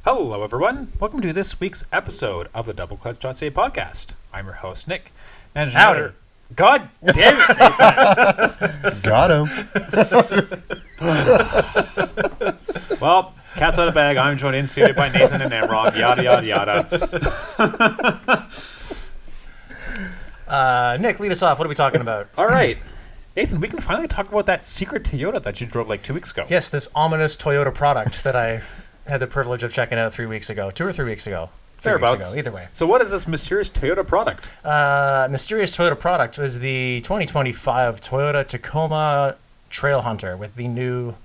Hello, everyone. Welcome to this week's episode of the DoubleClutch.ca podcast. I'm your host, Nick. And Howdy. God damn it, Nathan. Got him. Well, cat's out of bag. I'm joined in studio by Nathan and Imran. Yada, yada, yada. Nick, lead us off. What are we talking about? All right. Nathan, we can finally talk about that secret Toyota that you drove like 2 weeks ago. Yes, this ominous Toyota product that I had the privilege of checking out 3 weeks ago. 2 or 3 weeks ago. 3 weeks Thereabouts. ago, either way. So what is this mysterious Toyota product? Mysterious Toyota product was the 2025 Toyota Tacoma Trailhunter with the new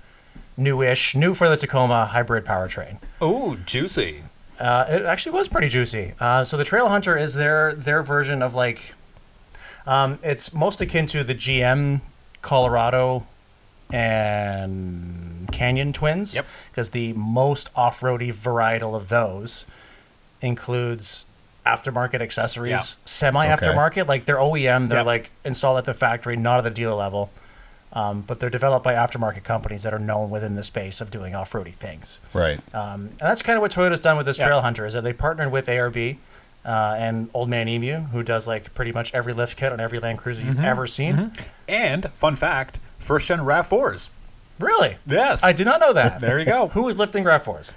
for the Tacoma hybrid powertrain. Oh, juicy. It actually was pretty juicy. So the Trailhunter is their version of like, it's most akin to the GM Colorado and Canyon twins. Yep. Because the most off-roady varietal of those includes aftermarket accessories, semi-aftermarket, like they're OEM, they're like installed at the factory, not at the dealer level. But they're developed by aftermarket companies that are known within the space of doing off-roady things. Right. And that's kind of what Toyota's done with this Trailhunter, is that they partnered with ARB and Old Man Emu, who does like pretty much every lift kit on every Land Cruiser you've ever seen. And, fun fact, first-gen RAV4s. Really? Yes. I did not know that. There you go. Who was lifting RAV4s?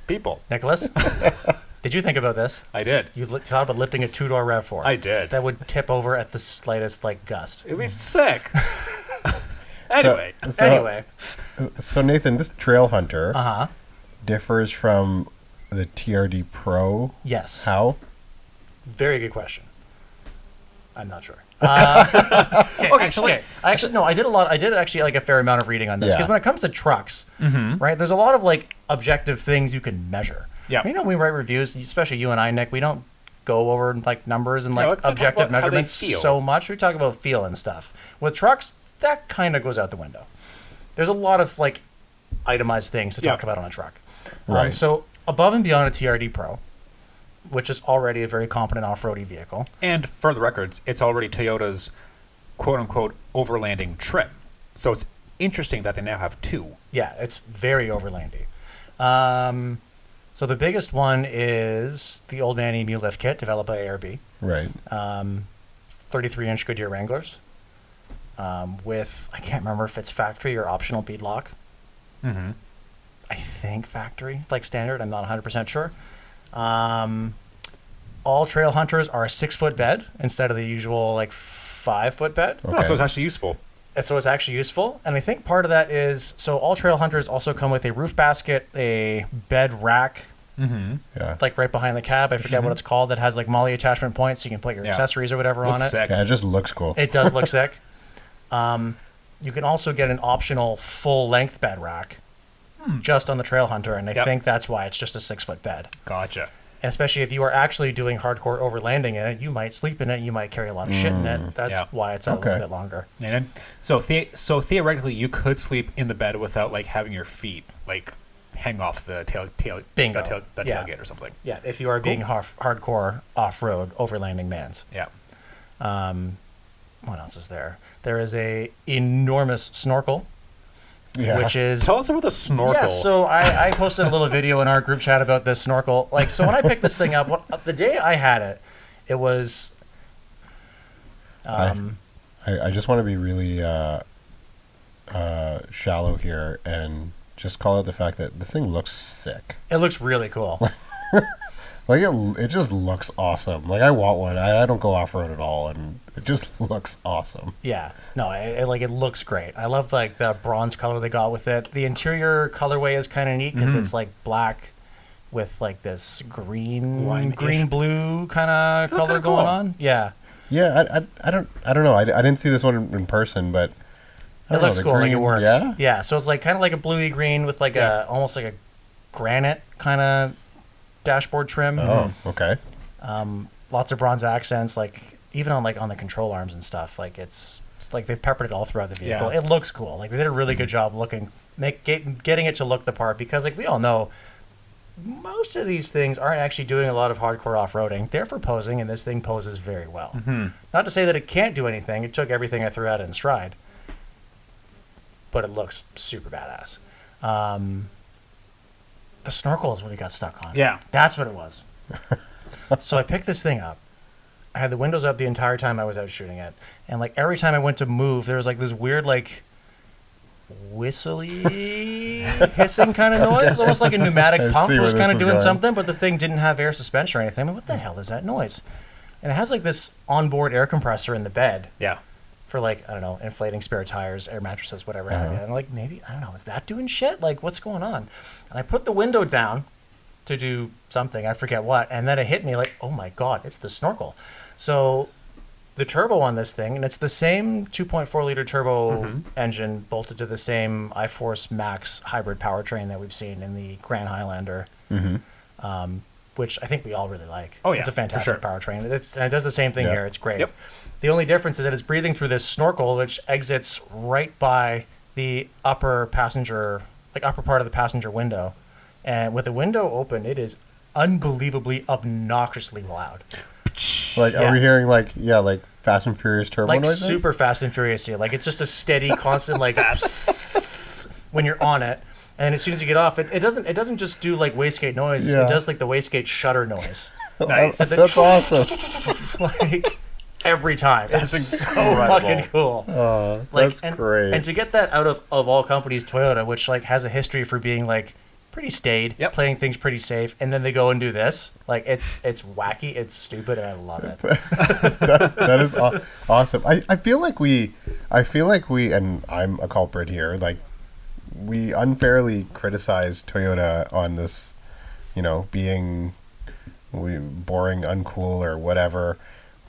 People. Nicholas? Did you think about this? I did. You thought about lifting a two-door RAV4. I did. That would tip over at the slightest like gust. It'd be sick. Anyway. So Nathan, this Trailhunter Uh-huh. differs from the TRD Pro. Yes. How? Very good question. I'm not sure. Okay. I did actually like a fair amount of reading on this, because when it comes to trucks, right, there's a lot of like objective things you can measure. Yeah. You know, when we write reviews, especially you and I, Nick, we don't go over like numbers and like objective measurements so much. We talk about feel and stuff. With trucks, that kind of goes out the window. There's a lot of like itemized things to talk about on a truck. Right. So above and beyond a TRD Pro, which is already a very competent off-roady vehicle. And for the records, it's already Toyota's quote-unquote overlanding trim. So it's interesting that they now have two. Yeah, it's very overlandy. So the biggest one is the Old Man Emu lift kit developed by ARB. Right. 33-inch Goodyear Wranglers with, I can't remember if it's factory or optional beadlock. Mm-hmm. I think factory, like standard. I'm not 100% sure. All Trailhunters are a 6-foot bed instead of the usual like 5-foot bed. Okay. Oh, so it's actually useful. And so it's actually useful. And I think part of that is, so all Trailhunters also come with a roof basket, a bed rack, like right behind the cab. I forget what it's called, that has like MOLLE attachment points, so you can put your accessories or whatever on it. Sick. Yeah, it just looks cool. It does look sick. You can also get an optional full-length bed rack just on the Trailhunter, and I think that's why it's just a 6-foot bed. Gotcha. And especially if you are actually doing hardcore overlanding in it, you might sleep in it, you might carry a lot of shit in it. That's why it's a little bit longer. And so theoretically, you could sleep in the bed without like having your feet like hang off the tailgate or something. Yeah, if you are being hardcore off-road overlanding mans. Yeah. What else is there? There is a enormous snorkel. Yeah. Which is... Tell us about the snorkel. Yeah, so I posted a little video in our group chat about this snorkel. Like, so when I picked this thing up, the day I had it, it was... I just want to be really shallow here and just call out the fact that this thing looks sick. It looks really cool. Like, it just looks awesome. Like, I want one. I don't go off-road at all, and it just looks awesome. Yeah. No, it looks great. I love, like, the bronze color they got with it. The interior colorway is kind of neat because it's, like, black with, like, this green-blue kind of color going on. Yeah. Yeah, I don't know. I didn't see this one in person, but... It looks cool, like it works. Yeah? Yeah, so it's, like, kind of like a bluey green with, like, almost like a granite kind of dashboard trim. Oh, okay. Lots of bronze accents, like even on the control arms and stuff. Like it's like they've peppered it all throughout the vehicle. It looks cool. Like they did a really good job getting it to look the part, because like we all know, most of these things aren't actually doing a lot of hardcore off-roading. They're for posing, and this thing poses very well. Not to say that it can't do anything. It took everything I threw at it in stride, but it looks super badass. The snorkel is what he got stuck on. Yeah. That's what it was. So I picked this thing up. I had the windows up the entire time I was out shooting it. And, like, every time I went to move, there was, like, this weird, like, whistly, hissing kind of noise. Almost like a pneumatic pump was kind of doing something, but the thing didn't have air suspension or anything. I mean, what the hell is that noise? And it has, like, this onboard air compressor in the bed. Yeah. For, like, I don't know, inflating spare tires, air mattresses, whatever. And I'm like, maybe, I don't know, is that doing shit? Like, what's going on? And I put the window down to do something, I forget what, and then it hit me like, oh my God, it's the snorkel. So the turbo on this thing, and it's the same 2.4 liter turbo engine bolted to the same iForce Max hybrid powertrain that we've seen in the Grand Highlander, which I think we all really like. Oh yeah, it's a fantastic powertrain. And it does the same thing here. It's great. Yep. The only difference is that it's breathing through this snorkel, which exits right by the upper part of the passenger window. And with the window open, it is unbelievably obnoxiously loud. Like, are we hearing like Fast and Furious turbo like noises? Super Fast and Furious here. Like, it's just a steady, constant like when you're on it. And as soon as you get off, it doesn't just do like wastegate noise. Yeah. It does like the wastegate shutter noise. Nice. That's awesome. Like every time. It's so fucking cool. That's great. And to get that out of all companies, Toyota, which like has a history for being like pretty staid, playing things pretty safe, and then they go and do this. Like, it's wacky, it's stupid, and I love it. that is awesome. I feel like we, and I'm a culprit here, like, we unfairly criticize Toyota on this, being boring, uncool, or whatever.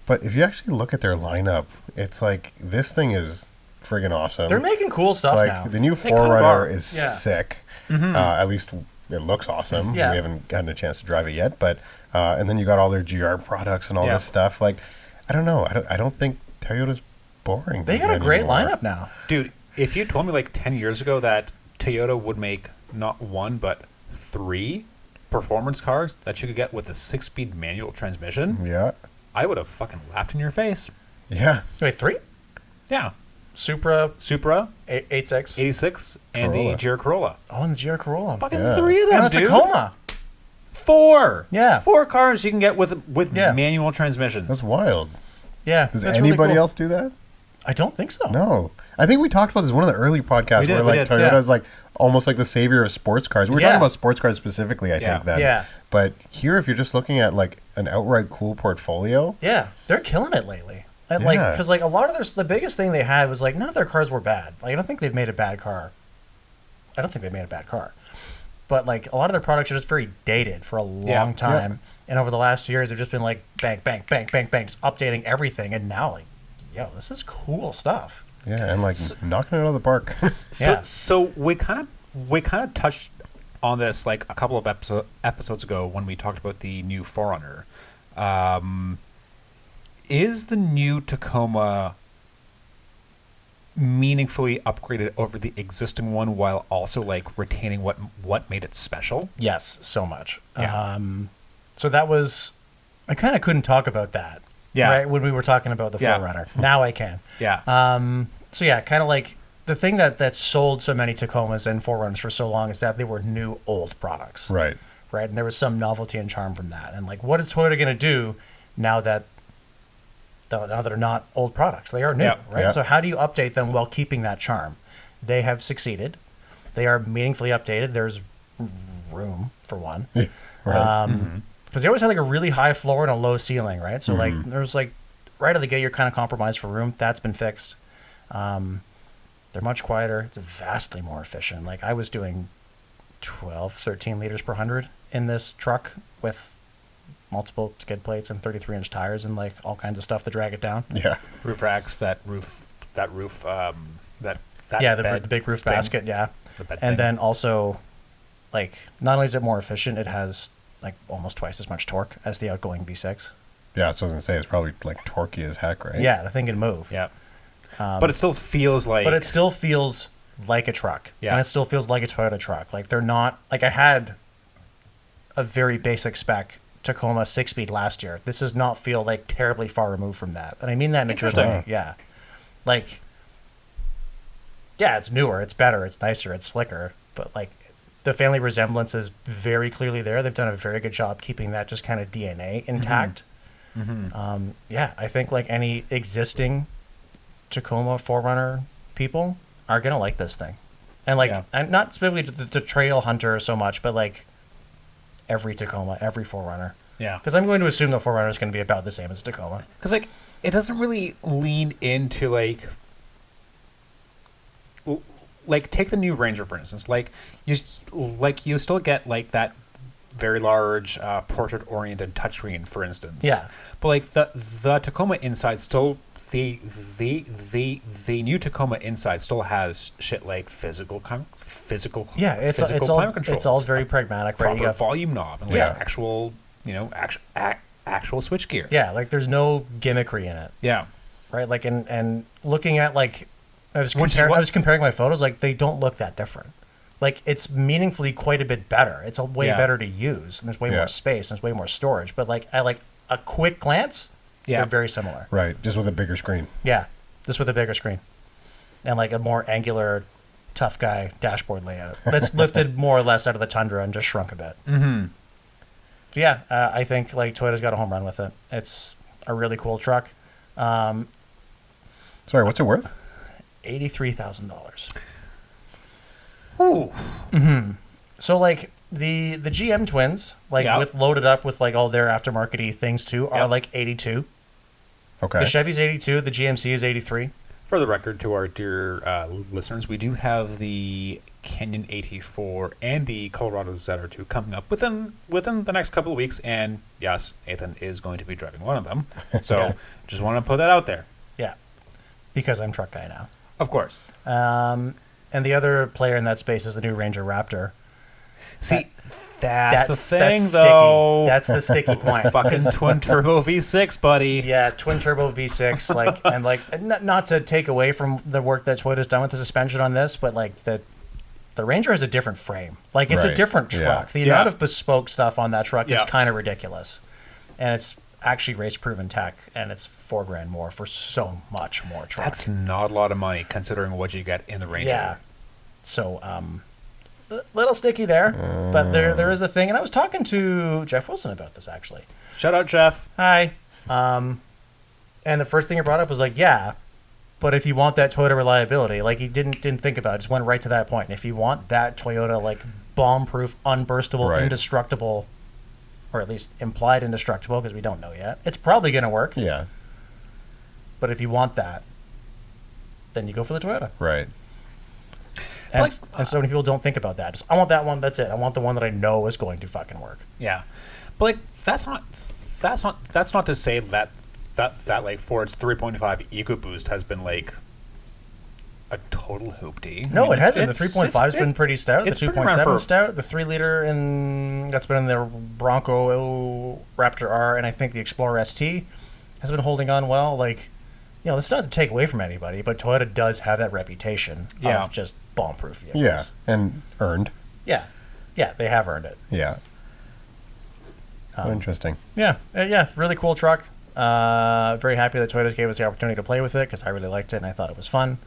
But if you actually look at their lineup, it's like, this thing is friggin' awesome. They're making cool stuff now. Like, the new 4Runner is sick. At least it looks awesome. Yeah. We haven't gotten a chance to drive it yet, but and then you got all their GR products and all this stuff. Like, I don't know. I don't think Toyota's boring. They got a great lineup now, dude. If you told me like 10 years ago that Toyota would make not one but 3 performance cars that you could get with a 6-speed manual transmission, I would have fucking laughed in your face. Yeah. Wait, 3? Yeah. Supra, 86, 86, and Corolla. the GR Corolla. Oh, and the GR Corolla. Fucking 3 of them, and the dude. Tacoma. 4. Yeah. 4 cars you can get with manual transmissions. That's wild. Yeah. Does that's anybody really cool. else do that? I don't think so. No. I think we talked about this in one of the early podcasts where like Toyota's like almost like the savior of sports cars. We're talking about sports cars specifically, I think, then. Yeah. But here, if you're just looking at like an outright cool portfolio. Yeah. They're killing it lately. And because like a lot of the biggest thing they had was like none of their cars were bad. Like, I don't think they've made a bad car. But like a lot of their products are just very dated for a long time. And over the last 2 years, they've just been like bang, bang, bang, bang, bang, just updating everything. And now like, yo, this is cool stuff. Yeah, and like knocking it out of the park. So we kind of touched on this like a couple of episodes ago when we talked about the new 4Runner. Is the new Tacoma meaningfully upgraded over the existing one while also like retaining what made it special? Yes, so much. Yeah. So that was, I kind of couldn't talk about that. Yeah. Right when we were talking about the 4Runner. Now I can. Yeah. So yeah, kind of like the thing that sold so many Tacomas and 4Runners for so long is that they were new old products. Right. Right, and there was some novelty and charm from that. And like, what is Toyota going to do now that they're not old products? They are new, right? Yeah. So how do you update them while keeping that charm? They have succeeded. They are meaningfully updated. There's room for one. Yeah, right. Because they always had like a really high floor and a low ceiling, right? So like there's like right out of the gate, you're kind of compromised for room. That's been fixed. They're much quieter. It's vastly more efficient. Like I was doing 12, 13 liters per 100 in this truck with multiple skid plates and 33-inch tires and like all kinds of stuff to drag it down. Yeah. Roof racks, the big roof basket, The bed and thing. then also, like, not only is it more efficient, it has like almost twice as much torque as the outgoing V6. Yeah, so I was gonna say it's probably like torquey as heck, right? Yeah, the thing can move. Yeah. But it still feels like... But it still feels like a truck. Yeah. And it still feels like a Toyota truck. Like, they're not... Like, I had a very basic spec Tacoma 6-speed last year. This does not feel, like, terribly far removed from that. And I mean that in a good way. Yeah. Like, yeah, it's newer, it's better, it's nicer, it's slicker. But, like, the family resemblance is very clearly there. They've done a very good job keeping that just kind of DNA intact. Yeah, I think like any existing Tacoma 4Runner people are gonna like this thing, and like and not specifically the Trailhunter so much, but like every Tacoma, every 4Runner. Yeah, because I'm going to assume the 4Runner is going to be about the same as Tacoma. Because like it doesn't really lean into like take the new Ranger for instance. Like you still get like that very large portrait-oriented touchscreen, for instance. Yeah, but like the Tacoma inside still. The new Tacoma inside still has shit like physical climate controls. It's all very pragmatic. Proper right? volume knob and like actual actual switch gear. Yeah, like there's no gimmickry in it. Yeah, right. Like and looking at like I was comparing my photos. Like they don't look that different. Like it's meaningfully quite a bit better. It's a way better to use, and there's way more space, and there's way more storage. But like at like a quick glance. Yeah, they're very similar. Right, just with a bigger screen. Yeah, just with a bigger screen. And like a more angular, tough guy dashboard layout. That's lifted more or less out of the Tundra and just shrunk a bit. Mm-hmm. Yeah, I think like Toyota's got a home run with it. It's a really cool truck. Sorry, what's it worth? $83,000. Ooh. Mm-hmm. So like the GM twins, like with loaded up with like all their aftermarket-y things too, are like 82. Okay. The Chevy's 82, the GMC is 83. For the record, to our dear listeners, we do have the Canyon 84 and the Colorado ZR2 coming up within the next couple of weeks, and yes, Ethan is going to be driving one of them. So just want to put that out there. Yeah, because I'm truck guy now. Of course. And the other player in that space is the new Ranger Raptor. See, that's the thing, though. That's the sticky point. Fucking twin turbo V6, buddy. Yeah, twin turbo V6. Like, and like, not to take away from the work that Toyota's done with the suspension on this, but like the Ranger has a different frame. Like, it's a different truck. The amount of bespoke stuff on that truck is kind of ridiculous, and it's actually race proven tech, and it's $4,000 more for so much more truck. That's not a lot of money considering what you get in the Ranger. Yeah. So, little sticky there, but there is a thing, and I was talking to Jeff Wilson about this actually. Shout out, Jeff. Hi. And the first thing he brought up was like, yeah, but if you want that Toyota reliability, like he didn't think about it, just went right to that point. And if you want that Toyota like bomb-proof, unburstable, indestructible, or at least implied indestructible, because we don't know yet, it's probably going to work. Yeah. But if you want that, then you go for the Toyota. Right. And so many people don't think about that. Just, I want that one. That's it. I want the one that I know is going to fucking work. Yeah, but like that's not to say that like Ford's 3.5 EcoBoost has been like a total hoopty. No, it hasn't. The 3.5's been pretty stout. The 2.7 stout. The 3 liter that's been in the Bronco Raptor R, and I think the Explorer ST has been holding on well. Like, you know, it's not to take away from anybody, but Toyota does have that reputation of just bomb-proof vehicles. Yeah, and earned. Yeah, they have earned it. Yeah. Interesting. Yeah, really cool truck. Very happy that Toyota gave us the opportunity to play with it because I really liked it and I thought it was fun.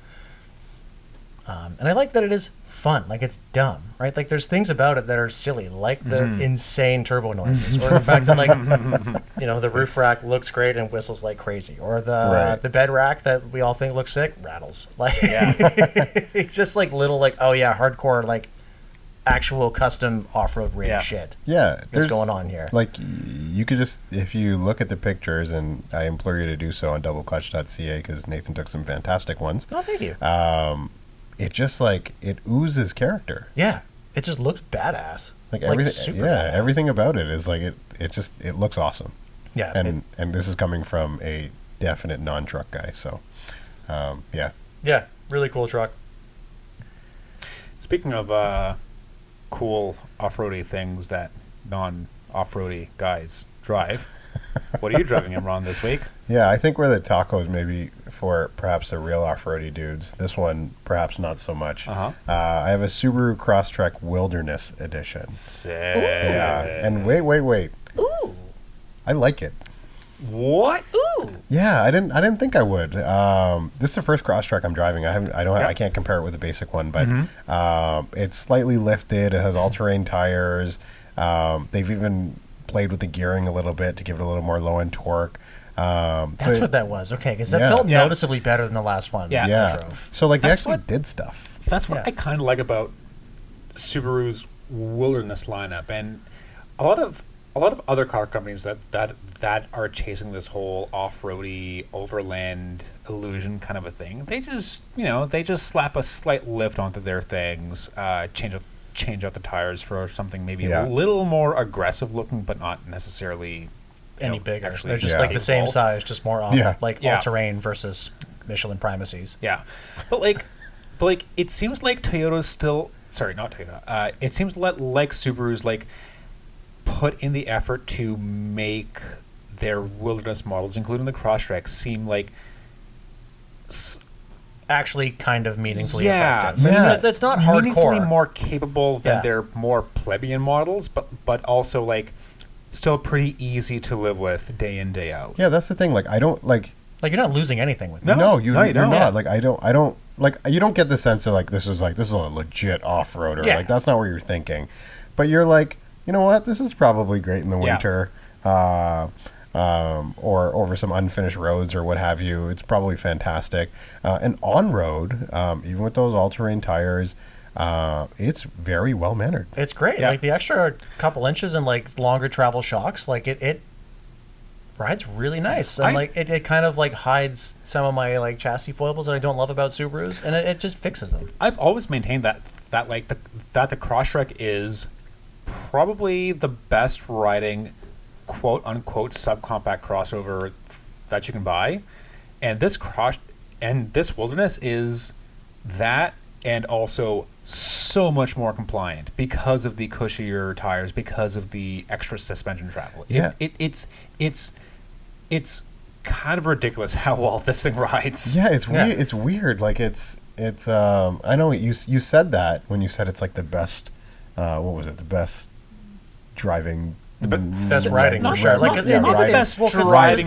And I like that it is fun. Like, it's dumb, right? Like, there's things about it that are silly, like the insane turbo noises, or the fact that, like, you know, the roof rack looks great and whistles like crazy, or the bed rack that we all think looks sick rattles. Like, it's just like little, like, oh yeah, hardcore, like, actual custom off-road rig shit. Yeah, that's going on here. Like, you could just, if you look at the pictures, and I implore you to do so on doubleclutch.ca because Nathan took some fantastic ones. Oh, thank you. It just like it oozes character. Yeah, it just looks badass. Like everything, badass. Everything about it is like it looks awesome. Yeah, and this is coming from a definite non-truck guy. So, yeah, really cool truck. Speaking of cool off-roady things that non-off-roady guys drive, what are you driving, Imran, this week? Yeah, I think we're the tacos maybe for perhaps the real off-roady dudes. This one, perhaps not so much. I have a Subaru Crosstrek Wilderness Edition. Sick. Yeah, and wait. Ooh. I like it. What? Ooh. Ooh. Yeah, I didn't think I would. This is the first Crosstrek I'm driving. I can't compare it with the basic one, but it's slightly lifted. It has all-terrain tires. They've even played with the gearing a little bit to give it a little more low-end torque. That's what that was. Okay, because that felt noticeably better than the last one. Yeah. So like they actually did stuff. That's what I kind of like about Subaru's Wilderness lineup, and a lot of other car companies that are chasing this whole off-roady overland illusion kind of a thing. They just slap a slight lift onto their things, change out the tires for something maybe a little more aggressive looking, but not necessarily any bigger. Actually, they're just like the same size, just more off, all-terrain versus Michelin Primacies. Yeah, but like it seems like Toyota's still not Toyota. It seems like Subaru's like put in the effort to make their wilderness models, including the Crosstrek, seem like actually kind of meaningfully effective. Yeah. It's not meaningfully hardcore. more capable than their more plebeian models, but also like still pretty easy to live with day in, day out. Yeah, that's the thing. Like I don't like you're not losing anything with it. it. No, you're not. Yeah. Like I don't like you don't get the sense of like this is a legit off-roader. Yeah. Like that's not what you're thinking. But you're like, you know what? This is probably great in the winter. Or over some unfinished roads or what have you. It's probably fantastic. And on-road, even with those all-terrain tires, it's very well-mannered. It's great. Yeah. Like the extra couple inches and like longer travel shocks, like it rides really nice. And like it kind of like hides some of my like chassis foibles that I don't love about Subarus, and it just fixes them. I've always maintained that the Crosstrek is probably the best riding quote unquote subcompact crossover that you can buy, and this Wilderness is that, and also so much more compliant because of the cushier tires, because of the extra suspension travel. Yeah, it's kind of ridiculous how well this thing rides. Yeah, it's weird. It's weird. Like it's I know you said that when you said it's like the best. What was it? The best driving. Best riding for sure. Like not the best riding.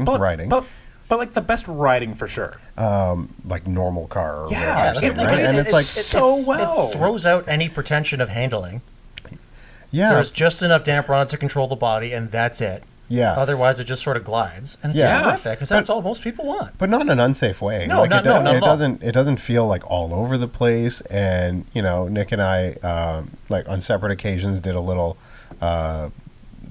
Riding. But like the best riding for sure. Like normal car. Or yeah, whatever, right? And it's like so well. It throws out any pretension of handling. Yeah. There's just enough damper on it to control the body, and that's it. Yeah. Otherwise, it just sort of glides, and it's terrific because that's all most people want. But not in an unsafe way. No, like no. It doesn't feel like all over the place. And Nick and I, like on separate occasions, did a little.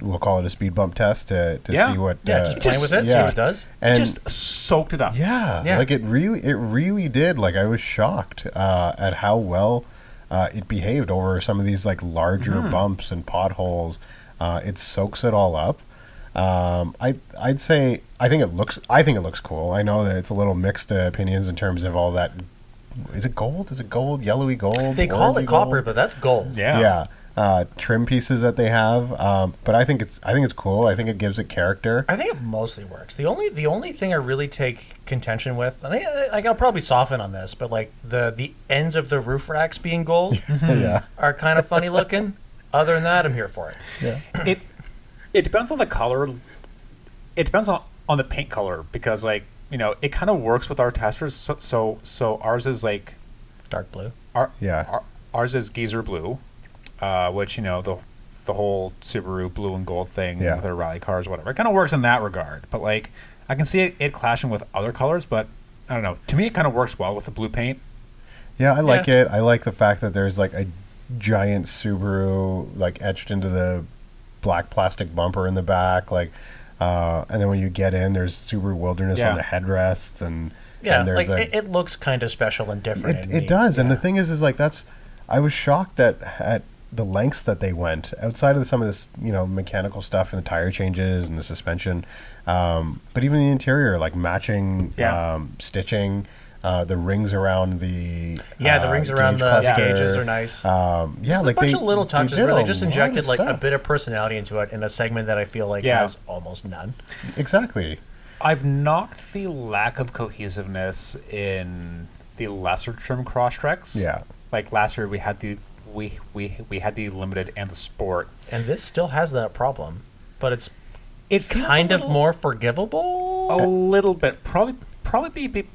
We'll call it a speed bump test to see what. Just playing with it, see what it does. And just soaked it up. Yeah, like it really did. Like I was shocked at how well it behaved over some of these like larger bumps and potholes. It soaks it all up. I'd say I think it looks cool. I know that it's a little mixed opinions in terms of all that. Is it gold? Is it gold? Yellowy gold? They call it copper, but that's gold. Yeah. Trim pieces that they have, but I think it's cool. I think it gives it character. I think it mostly works. The only thing I really take contention with, and I'll probably soften on this, but like the ends of the roof racks being gold, are kind of funny looking. Other than that, I'm here for it. Yeah. It depends on the color. It depends on the paint color, because like it kind of works with our testers. So ours is like dark blue. Ours is geezer blue. Which the whole Subaru blue and gold thing with their rally cars, whatever. It kind of works in that regard, but like I can see it clashing with other colors. But I don't know. To me, it kind of works well with the blue paint. Yeah, I like it. I like the fact that there's like a giant Subaru like etched into the black plastic bumper in the back, like, and then when you get in, there's Subaru Wilderness on the headrests, and there's like it looks kind of special and different. It does, and the thing is like I was shocked at the lengths that they went outside of some of this, mechanical stuff and the tire changes and the suspension. But even the interior, like matching stitching, the rings around the the rings around the gauges are nice. Like a bunch of little touches where they just injected like a bit of personality into it in a segment that I feel like has almost none. Exactly. I've knocked the lack of cohesiveness in the lesser trim Crosstreks. Yeah. Like last year, we had the limited and the sport, and this still has that problem, but it's kind of more forgivable. A little bit, probably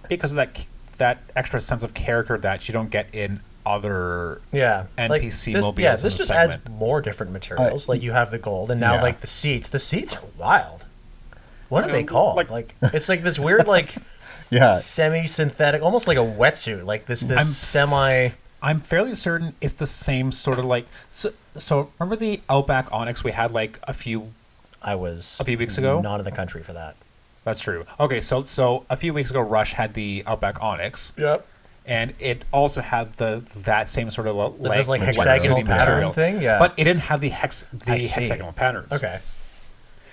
because of that extra sense of character that you don't get in other NPC mobiles. Yeah, this just adds more different materials. Like you have the gold, and now like the seats. The seats are wild. What are they called? Like it's like this weird semi-synthetic, almost like a wetsuit. Like this semi. I'm fairly certain it's the same sort of like. So remember the Outback Onyx we had like a few weeks ago? Not in the country for that. That's true. Okay, so a few weeks ago, Rush had the Outback Onyx. Yep. And it also had that same sort of like hexagonal pattern thing, yeah. But it didn't have the hexagonal patterns. Okay.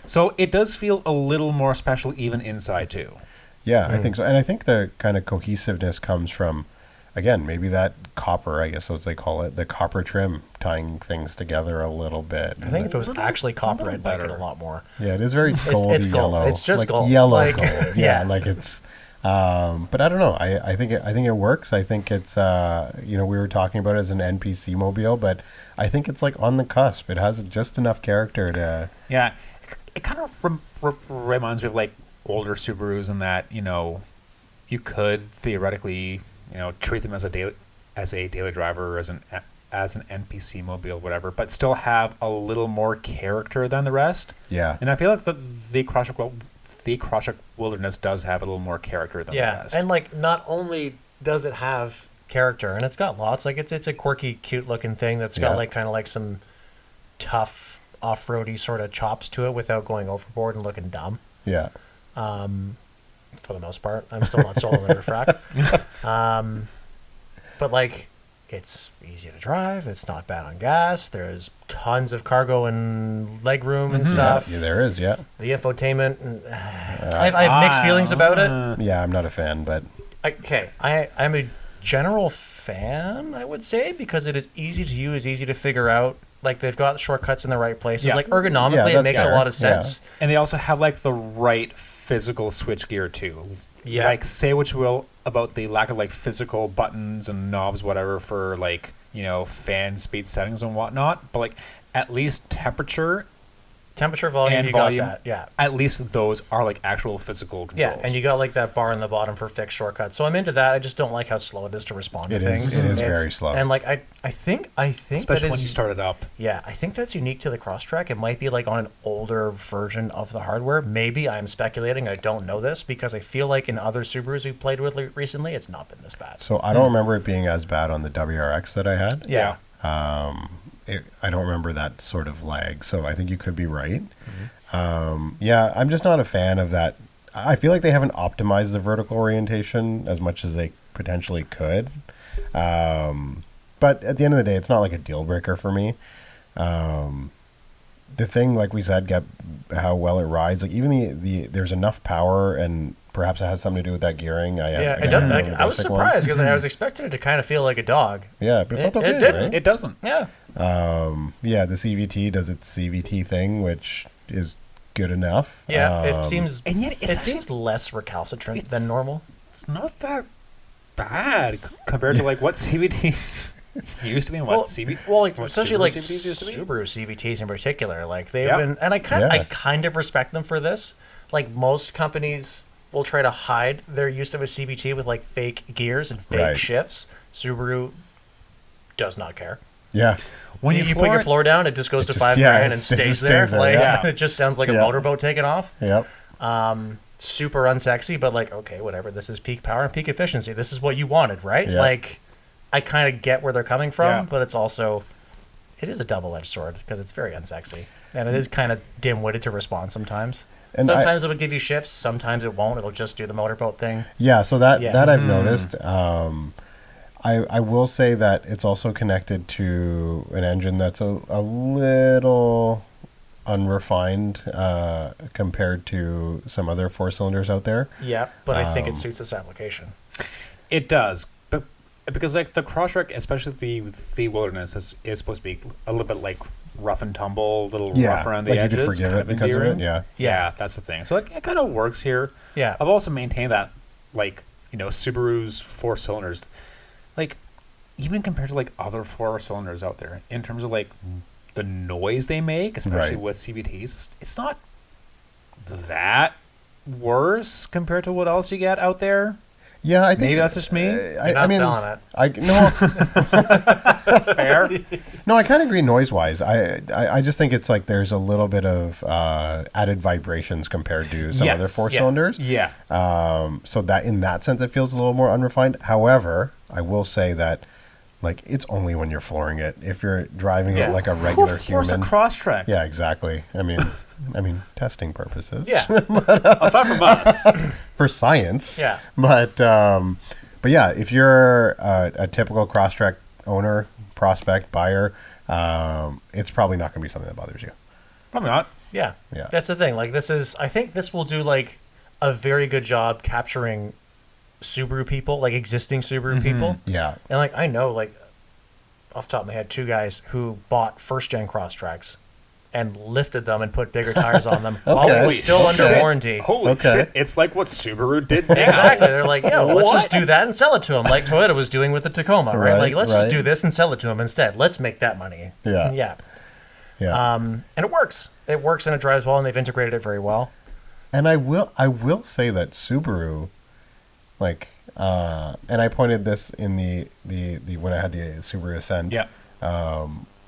So it does feel a little more special even inside too. Yeah, I think so. And I think the kind of cohesiveness comes from, again, maybe that copper, I guess that's what they call it, the copper trim tying things together a little bit. I think if it was actually copper, I'd like it a lot more. Yeah, it is very goldy it's gold. yellow. It's just like gold. Yellow gold. Yeah, like it's... but I don't know. I think it works. I think it's we were talking about it as an NPC mobile, but I think it's like on the cusp. It has just enough character to. Yeah, it kind of reminds me of like older Subarus in that you could theoretically treat them as a daily driver or as an NPC mobile, whatever, but still have a little more character than the rest. Yeah, and I feel like the Crosstrek Wilderness does have a little more character than the rest. And like not only does it have character, and it's got lots, like it's a quirky, cute looking thing that's got like kind of like some tough off-roady sort of chops to it without going overboard and looking dumb. Yeah. For the most part, I'm still not sold on the refract. But like, it's easy to drive. It's not bad on gas. There's tons of cargo and legroom and stuff. Yeah, there is. Yeah. The infotainment. I have mixed feelings about it. Yeah, I'm not a fan, but okay, I'm a general fan, I would say, because it is easy to use, easy to figure out. Like they've got shortcuts in the right places. Like ergonomically, it makes a lot of sense. Yeah. And they also have like the right physical switchgear too. Yeah. Like say what you will about the lack of like physical buttons and knobs, whatever, for like fan speed settings and whatnot. But like at least temperature, volume, and you volume, got that. Yeah. At least those are like actual physical controls. Yeah, and you got like that bar in the bottom for fixed shortcuts. So I'm into that. I just don't like how slow it is to respond to things. It is very slow. And like I think especially when you start it up. Yeah, I think that's unique to the Crosstrek. It might be like on an older version of the hardware. Maybe I'm speculating. I don't know this because I feel like in other Subarus we played with recently, it's not been this bad. So I don't remember it being as bad on the WRX that I had. Yeah. I don't remember that sort of lag, so I think you could be right. I'm just not a fan of that. I feel like they haven't optimized the vertical orientation as much as they potentially could. But at the end of the day, it's not like a deal breaker for me. The thing, like we said, how well it rides. Like even there's enough power, and perhaps it has something to do with that gearing. I was surprised because I was expecting it to kind of feel like a dog. Yeah, but it felt okay. It didn't. Right? It doesn't. Yeah. The CVT does its CVT thing, which is good enough. Yeah, it seems, and yet it seems less recalcitrant than normal. It's not that bad compared to like what CVTs used to be and what CVT. Well, like especially like Subaru CVTs in particular, like they've been, and I kind of respect them for this. Like most companies will try to hide their use of a CVT with like fake gears and fake shifts. Subaru does not care. Yeah. When you put your floor down, it just goes to 5 grand and stays there. Like, it just sounds like a motorboat taking off. Yep. Super unsexy, but like, okay, whatever. This is peak power and peak efficiency. This is what you wanted, right? Yep. Like, I kind of get where they're coming from, but it is a double-edged sword because it's very unsexy. And it is kind of dim-witted to respond sometimes. And sometimes it'll give you shifts. Sometimes it won't. It'll just do the motorboat thing. Yeah, so that I've noticed. I will say that it's also connected to an engine that's a little unrefined compared to some other 4-cylinders out there. Yeah, but I think it suits this application. It does, but because like the Crosstrek, especially the Wilderness, is supposed to be a little bit like rough and tumble, a little rough around the edges. You could forgive it because of it. Yeah, that's the thing. So it kind of works here. Yeah, I've also maintained that Subaru's 4-cylinders. Like, even compared to like other 4-cylinders out there, in terms of like the noise they make, especially with CVTs, it's not that worse compared to what else you get out there. Yeah, I think maybe that's just me. I mean, selling it. Fair. No, I kind of agree noise-wise. I just think it's like there's a little bit of added vibrations compared to some other four-cylinders. Yeah. So that in that sense, it feels a little more unrefined. However, I will say that like it's only when you're flooring it. If you're driving it like a regular human. human. A Crosstrek. Yeah, exactly. I mean, testing purposes. Yeah. Aside from us. For science. Yeah. But yeah, if you're a typical Crosstrek owner, prospect, buyer, it's probably not going to be something that bothers you. Probably not. Yeah. Yeah. That's the thing. Like I think this will do like a very good job capturing Subaru people, like existing Subaru people. Yeah. And like I know like off the top of my head 2 guys who bought first gen Crosstreks and lifted them and put bigger tires on them while they were still under warranty. Holy shit. It's like what Subaru did now. Exactly. They're like, yo, let's just do that and sell it to them like Toyota was doing with the Tacoma, right? Like, let's just do this and sell it to them instead. Let's make that money. Yeah. Yeah. Yeah. And it works. It works and it drives well and they've integrated it very well. And I will say that Subaru, like, and I pointed this in the when I had the Subaru Ascent. Yeah.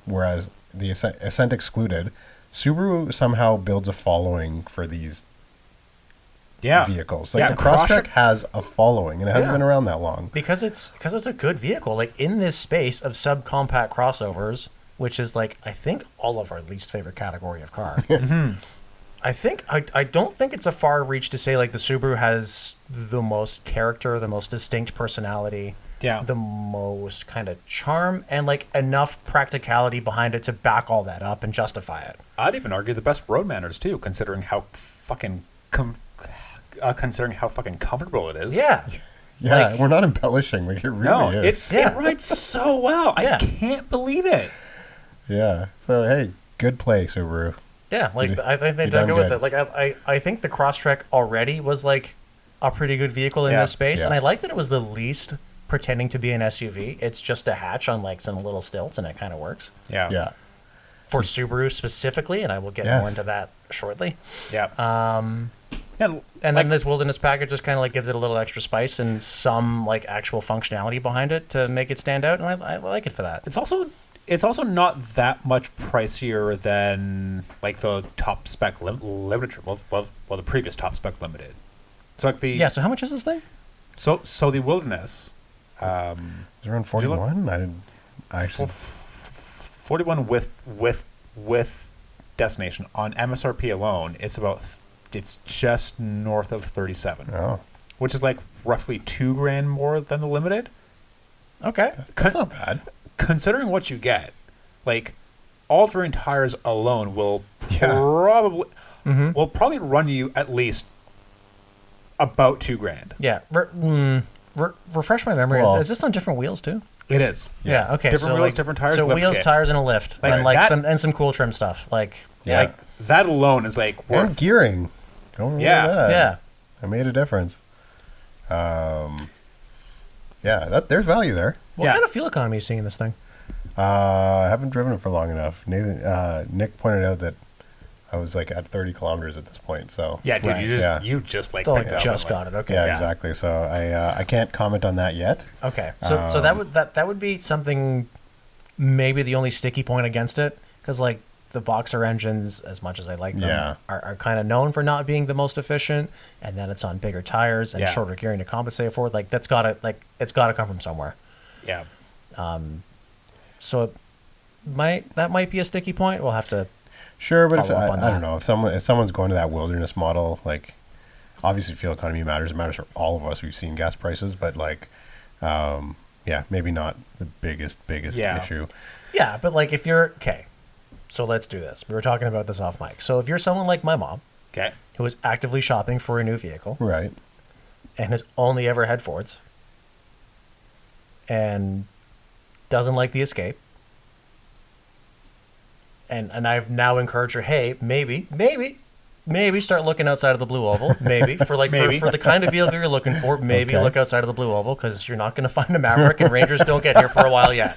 Whereas the Ascent excluded, Subaru somehow builds a following for these vehicles. Like the Crosstrek has a following, and it hasn't been around that long. Because it's a good vehicle. Like in this space of subcompact crossovers, which is like I think all of our least favorite category of car. I don't think it's a far reach to say like the Subaru has the most character, the most distinct personality. Yeah. The most kind of charm and like enough practicality behind it to back all that up and justify it. I'd even argue the best road manners too, considering how fucking comfortable it is. Yeah. Yeah, like, we're not embellishing. Like it really is. It rides so well. I can't believe it. Yeah. So hey, good play, Subaru. Yeah, like I think they done good with it. Like I think the Crosstrek already was like a pretty good vehicle in this space, and I like that it was the least pretending to be an SUV. It's just a hatch on like some little stilts, and it kind of works. Yeah. Yeah. For Subaru specifically, and I will get more into that shortly. Yeah. And then this Wilderness package just kind of like gives it a little extra spice and some like actual functionality behind it to make it stand out, and I like it for that. It's also not that much pricier than like the top spec limited. Well, the previous top spec limited. So like the So how much is this thing? So the Wilderness. It's around 41. I actually 41 with destination on MSRP alone. It's just north of 37. Oh, which is like roughly $2,000 more than the limited. Okay, that's not bad. Considering what you get, like all-terrain tires alone will probably run you at least about $2,000. Yeah. Refresh my memory. Is this on different wheels too? It is. Yeah. Okay. Different wheels, different tires. So wheels, kit. tires, and a lift, and some cool trim stuff. Like that alone is like worth. And gearing. Don't remember that. Yeah. It made a difference. There's value there. What kind of fuel economy are you seeing in this thing? I haven't driven it for long enough. Nick pointed out that I was like at 30 kilometers at this point. So yeah, dude, you just like just got it. Okay, yeah, exactly. So I can't comment on that yet. Okay, so that would be something. Maybe the only sticky point against it, because like the boxer engines, as much as I like them, are kind of known for not being the most efficient, and then it's on bigger tires and shorter gearing to compensate for it. Like it's got to come from somewhere. Yeah. So that might be a sticky point. We'll have to. Sure, but I don't know if someone's going to that Wilderness model, like obviously fuel economy matters. It matters for all of us. We've seen gas prices, but like, maybe not the biggest issue. Yeah, but like if you're okay, so let's do this. We were talking about this off mic. So if you're someone like my mom, who is actively shopping for a new vehicle, right, and has only ever had Fords, and doesn't like the Escape. And I've now encouraged her, hey, maybe start looking outside of the blue oval. Maybe for the kind of vehicle you're looking for, look outside of the blue oval, because you're not going to find a Maverick, and Rangers don't get here for a while yet.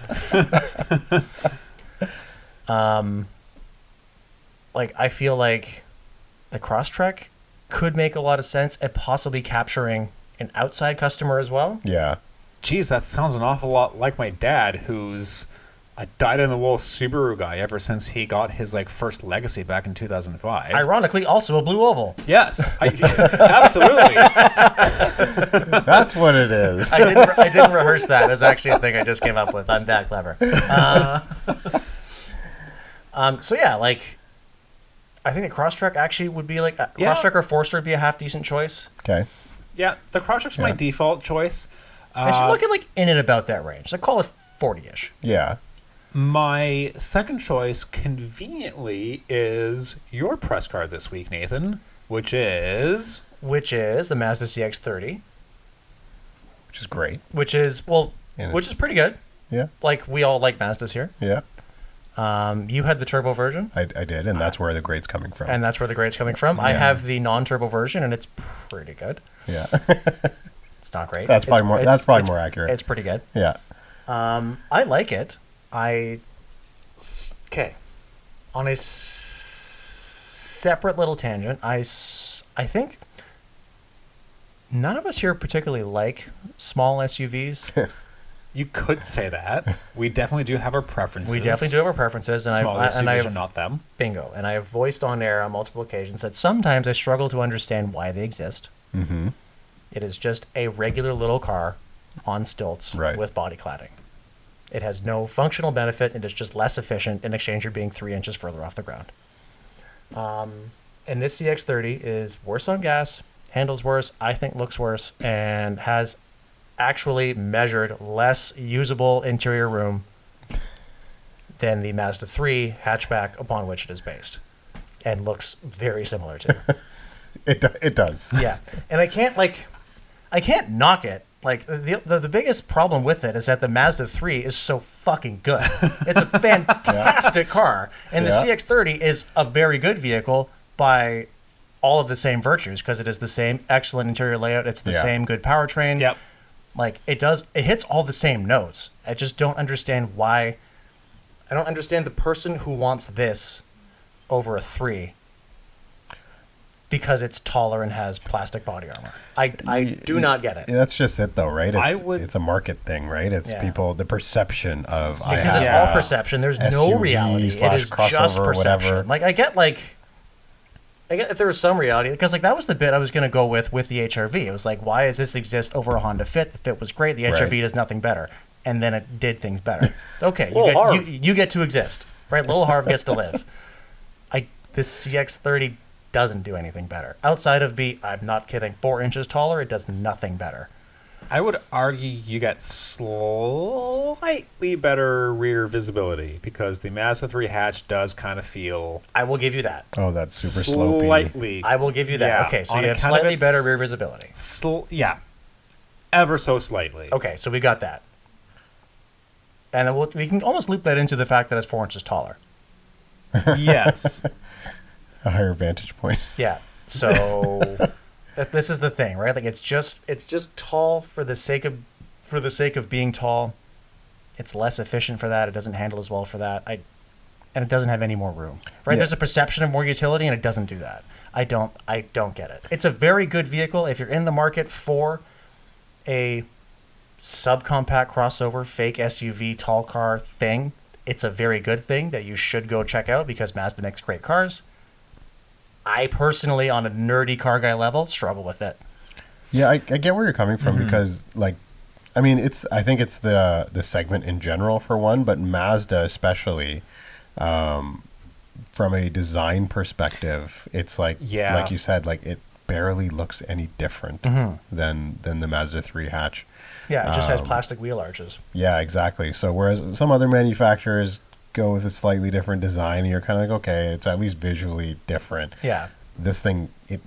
Like I feel like the Crosstrek could make a lot of sense at possibly capturing an outside customer as well. Yeah. Geez, that sounds an awful lot like my dad, who's a dyed-in-the-wool Subaru guy ever since he got his first Legacy back in 2005. Ironically, also a blue oval. Yes, absolutely. That's what it is. I didn't rehearse that. That's actually a thing I just came up with. I'm that clever. So yeah, I think the Crosstrek actually would be Crosstrek or Forester would be a half decent choice. Okay. Yeah, the Crosstrek's my default choice. And she's looking in and about that range. Call it 40-ish. Yeah. My second choice, conveniently, is your press car this week, Nathan, which is the Mazda CX-30. Which is great. Which is pretty good. Yeah. We all like Mazdas here. Yeah. You had the turbo version. I did, and that's where the grade's coming from. Yeah. I have the non-turbo version, and it's pretty good. Yeah. It's not great. That's probably more accurate. It's pretty good. Yeah. I like it. Okay. On a separate little tangent, I think none of us here particularly like small SUVs. You could say that. We definitely do have our preferences. And Small SUVs are not them. Bingo. And I have voiced on air on multiple occasions that sometimes I struggle to understand why they exist. Mm-hmm. It is just a regular little car on stilts with body cladding. It has no functional benefit. It is just less efficient in exchange for being 3 inches further off the ground. And this CX-30 is worse on gas, handles worse, I think looks worse, and has actually measured less usable interior room than the Mazda 3 hatchback upon which it is based, and looks very similar to. It does. Yeah, and I can't knock it. The biggest problem with it is that the Mazda 3 is so fucking good. It's a fantastic car, and the CX-30 is a very good vehicle by all of the same virtues, because it is the same excellent interior layout. It's the same good powertrain. Yep. It hits all the same notes. I just don't understand why. I don't understand the person who wants this over a 3 because it's taller and has plastic body armor. I do not get it. That's just it, though, right? It's a market thing, right? It's people, the perception of because it's all perception. There's no reality. It is just perception. I get if there was some reality, because that was the bit I was going to go with the HRV. It was why does this exist over a Honda Fit? The Fit was great. The HRV does nothing better, and then it did things better. Okay, you get to exist, right? Little Harv gets to live. This CX-30 doesn't do anything better outside of I'm not kidding, 4 inches taller. It does nothing better. I would argue you get slightly better rear visibility because the Mazda 3 hatch does kind of feel. I will give you that. Oh, that's super slopey. Slightly. I will give you that. Yeah, okay, so you have slightly better rear visibility. Ever so slightly. Okay, so we got that. And then we can almost loop that into the fact that it's 4 inches taller. Yes. A higher vantage point. Yeah. So this is the thing, right? It's just tall for the sake of being tall. It's less efficient for that. It doesn't handle as well for that. And it doesn't have any more room. Right? Yeah. There's a perception of more utility, and it doesn't do that. I don't get it. It's a very good vehicle if you're in the market for a subcompact crossover fake SUV tall car thing. It's a very good thing that you should go check out because Mazda makes great cars. I personally, on a nerdy car guy level, struggle with it. Yeah, I get where you're coming from because, I think it's the segment in general for one, but Mazda especially, from a design perspective, it's like you said, it barely looks any different than the Mazda 3 hatch. Yeah, it just has plastic wheel arches. Yeah, exactly. So whereas some other manufacturers go with a slightly different design, and you're kind of okay, it's at least visually different. Yeah. This thing, it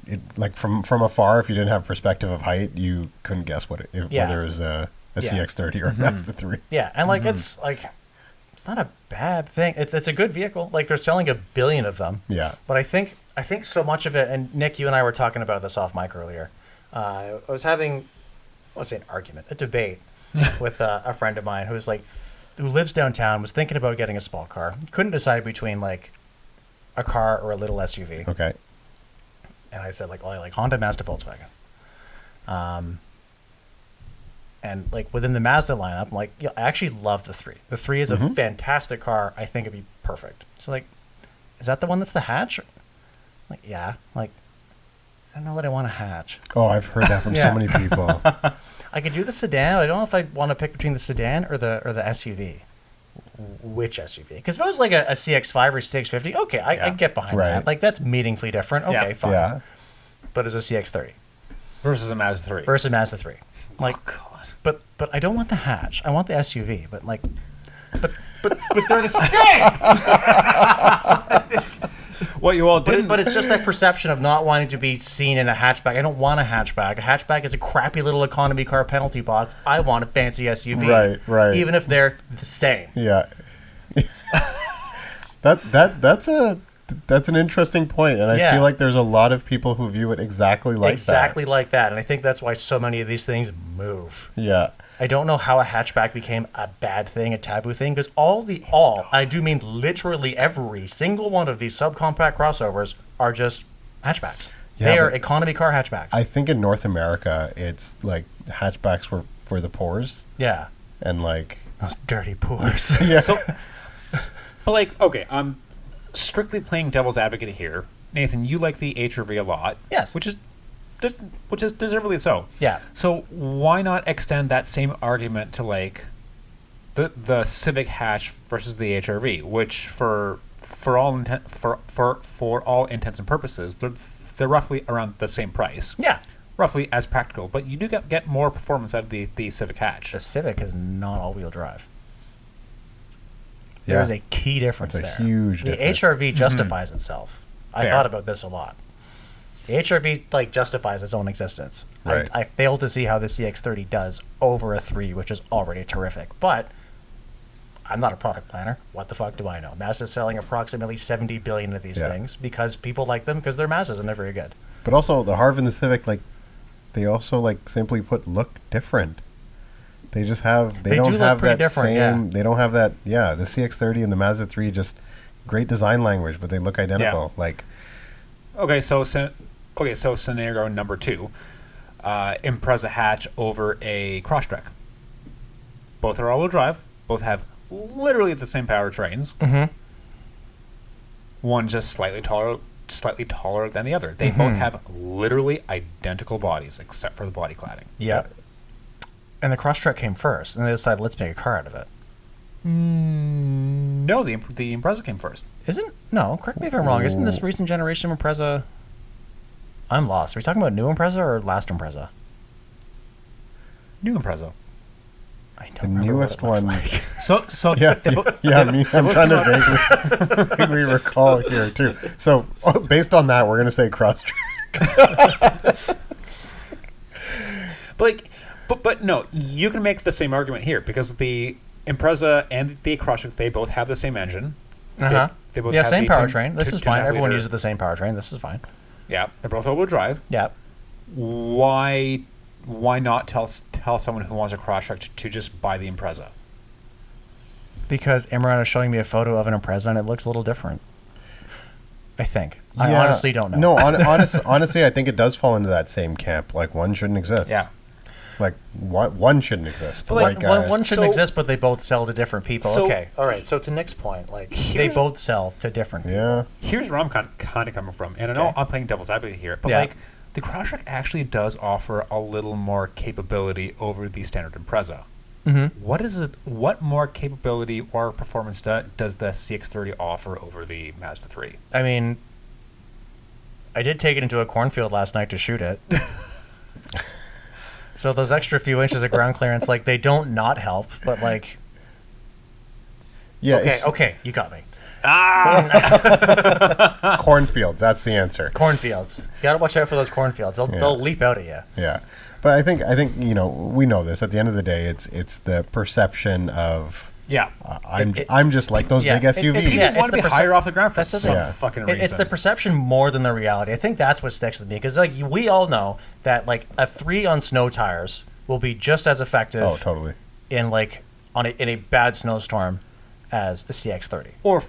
from afar, if you didn't have perspective of height, you couldn't guess whether it was a CX-30 or a Mazda 3. Yeah, and it's not a bad thing. It's a good vehicle. They're selling 1 billion of them. Yeah. But I think so much of it, and Nick, you and I were talking about this off mic earlier. I was having, I want to say an argument, a debate with a friend of mine who lives downtown, was thinking about getting a small car. Couldn't decide between a car or a little SUV. Okay. and I said, like, well, I like Honda, Mazda, Volkswagen. And like within the Mazda lineup, I'm like, yeah, I actually love the 3. The 3 is a fantastic car. I think it'd be perfect. So like, is that the one that's the hatch? Like, yeah. Like, I don't know that I want a hatch. Oh, I've heard that from so many people. I could do the sedan. I don't know if I want to pick between the sedan or the SUV. Which SUV? Because if it was like a CX-5 or CX-50, okay, I get behind that. Like, that's meaningfully different. Okay, fine. Yeah. But it's a CX-30 versus a Mazda 3. Versus a Mazda 3. Like, oh, God. But I don't want the hatch. I want the SUV. But like, but they're the same. What you all did, but it's just that perception of not wanting to be seen in a hatchback. I don't want a hatchback. A hatchback is a crappy little economy car penalty box. I want a fancy SUV. Right. Even if they're the same. Yeah. That's an interesting point, and I feel like there's a lot of people who view it exactly like that. And I think that's why so many of these things move. Yeah. I don't know how a hatchback became a bad thing, a taboo thing, because I do mean literally every single one of these subcompact crossovers are just hatchbacks. Yeah, they are economy car hatchbacks. I think in North America, it's like hatchbacks were for the poors. Yeah. And like... those dirty poors. Yeah. So, but like, okay, I'm strictly playing devil's advocate here. Nathan, you like the HRV a lot. Yes. Which is deservedly so. Yeah. So why not extend that same argument to like the Civic hatch versus the HRV, which for all intents and purposes, they're roughly around the same price. Yeah. Roughly as practical, but you do get more performance out of the Civic hatch. The Civic is not all-wheel drive. Yeah. There's a key difference there. That's a huge difference. The HRV justifies itself. I thought about this a lot. The HRV like justifies its own existence. Right. I fail to see how the CX-30 does over a 3, which is already terrific. But I'm not a product planner. What the fuck do I know? Mazda's selling approximately 70 billion of these things because people like them because they're Mazdas and they're very good. But also the Harv and the Civic, like, they also like simply put look different. They just have they don't have that same. Yeah. They don't have that. Yeah, the CX-30 and the Mazda 3 just great design language, but they look identical. Yeah. Like, so scenario number 2, Impreza hatch over a Crosstrek. Both are all-wheel drive. Both have literally the same powertrains. Mm-hmm. One just slightly taller than the other. They both have literally identical bodies, except for the body cladding. Yeah. And the Crosstrek came first, and they decided, let's make a car out of it. No, the Impreza came first. Isn't? No, correct me if I'm wrong. Isn't this recent generation Impreza... I'm lost. Are we talking about new Impreza or last Impreza? New Impreza. I don't the remember newest what it looks one. Like. So me. I'm trying to vaguely recall here too. So based on that, we're gonna say Crosstrek. But no, you can make the same argument here because the Impreza and the Crosstrek, they both have the same engine. Uh-huh. They both have same the powertrain. This is fine. Everyone 2.5 uses the same powertrain. This is fine. Yeah, they're both all-wheel drive. Yeah. Why not tell someone who wants a Crosstrek to just buy the Impreza? Because Imran is showing me a photo of an Impreza and it looks a little different. I think. I honestly don't know. No, honestly, I think it does fall into that same camp. Like, one shouldn't exist. Yeah. Like, one shouldn't exist. Like, one shouldn't exist, but they both sell to different people. Okay, all right. So to Nick's point, like, they both sell to different people. Yeah. Here's where I'm kind of coming from, and I know I'm playing devil's advocate here, but like, the Crosstrek actually does offer a little more capability over the standard Impreza. Mm-hmm. What more capability or performance does the CX-30 offer over the Mazda 3? I mean, I did take it into a cornfield last night to shoot it. So those extra few inches of ground clearance, like, they don't not help, but like... Yeah. Okay, you got me. Cornfields, that's the answer. Cornfields. You gotta watch out for those cornfields. They'll leap out at you. Yeah. But I think we know this. At the end of the day, it's the perception of... Yeah. I'm just like those big SUVs. People want to be higher off the ground for some fucking reason. It's the perception more than the reality. I think that's what sticks with me. Because like we all know that like a 3 on snow tires will be just as effective. Oh, totally. In like in a bad snowstorm as a CX-30. Or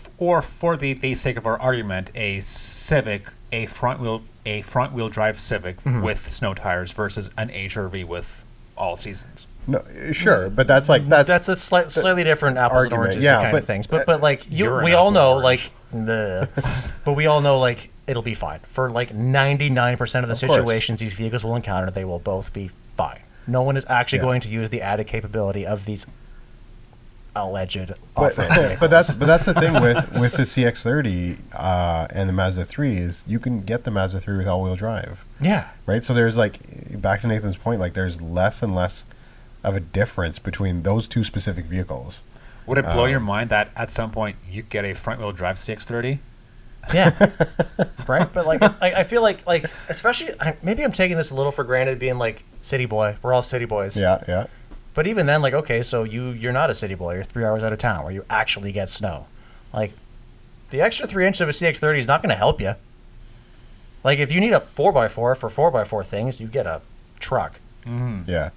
for the sake of our argument, a Civic a front wheel drive Civic with snow tires versus an HRV with all seasons. No, sure, but that's a slightly different apples and oranges kind of things. But like we all know like but we all know like it'll be fine for like 99% of the situations these vehicles will encounter. They will both be fine. No one is actually going to use the added capability of these alleged off-road vehicles. But that's the thing with the CX-30 and the Mazda 3 is you can get the Mazda 3 with all-wheel drive. Yeah. Right? So there's like, back to Nathan's point, like there's less and less of a difference between those two specific vehicles. Would it blow your mind that at some point you get a front-wheel drive CX-30? Yeah. Right? But like I feel like especially maybe I'm taking this a little for granted being like city boy. We're all city boys. Yeah. But even then, like, okay, so you're not a city boy. You're 3 hours out of town where you actually get snow. Like, the extra 3 inches of a CX-30 is not going to help you. Like, if you need a 4x4 for 4x4 things, you get a truck. Mm-hmm. Yeah.